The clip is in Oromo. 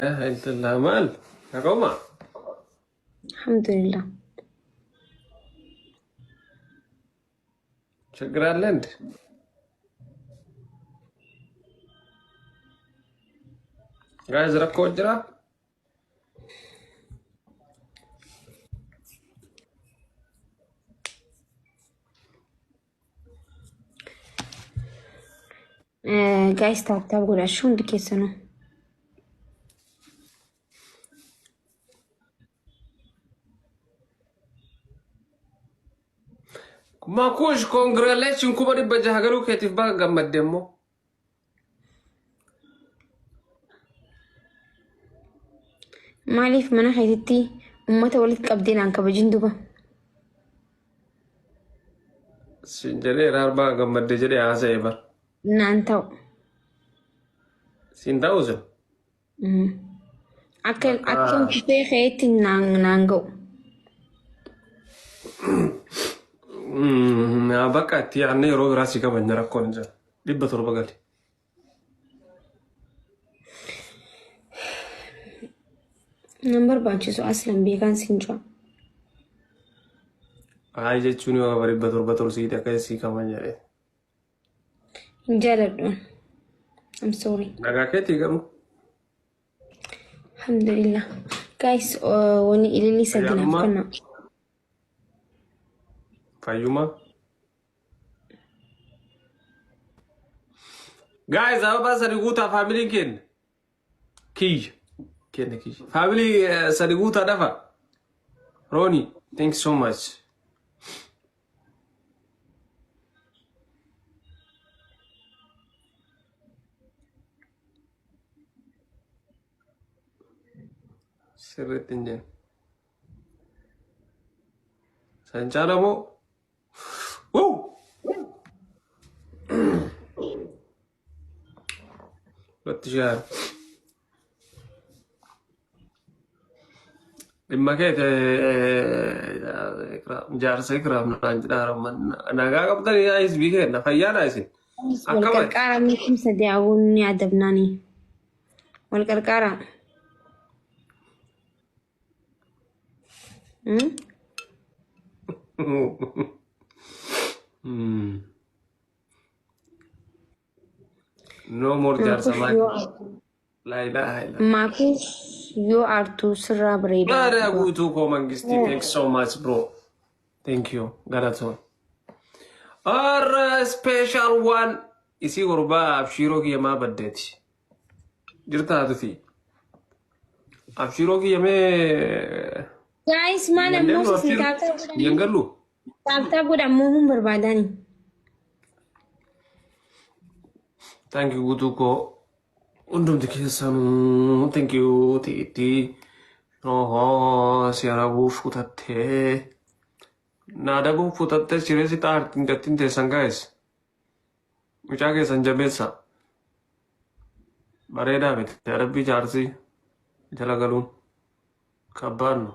انت الامال نقوم. الحمد لله. شكرا لند جايز ركو جرا جايز تعتبر ولا شو عندك سنة؟ ما كوش كونغراليشن كوبا بجا هغلو كيتيف با غمد ديمو maaliif mana keessatti uummata walitti qabdeen aan kabajin duba. سنجري راربا غمد جري عزيبر Naan ta'u. سنداوزن Akkan kifee keetti naan ga'u. بقى يعني رو راسي كمان نركون جا دبة تربة قالي Nan barbaachisu aslan beekaan siin jira. هاي جتشوني وغبري بطر بطر سيدي كيسي كمان جري Hin jaaladhu. I'm sorry. نغاكيتي قالوا Alhamdulillah. Guys, wani ilili saginaaf Ayyaanummaa. kana. فايوما جايز أبا سرقوتا فاميلي كي فاميلي سرقوتا دفا روني thanks so much سرت انجن سنجارمو وو رتجار لما كيت جارس إكرام نانجدار من ناقا قبضني عايز بيكي نفيانا عايزين Walqarqaara miikum sadii awwalni adabnaani. Walqarqaara. No more جارس ماك لا إله إلا Maakuuf yoo aartuu sirraa bareeda. لا لا قوتو كومانجستي thanks so much bro thank you غلطون our special one isi غربا أبشيرو كي ما بديتي جرتا هاتفي أبشيرو كي يمي Guys, maal ammoo isin ينقلو taabtaa godhamoo hin barbaadani. thank you gutuko undum dikesanu thank you titi oho siara buf kutatte nada buf kutatte siresi tar tingatin te sangais muchage sanjabesa bareda mit terapi jarsi jalagalun kabano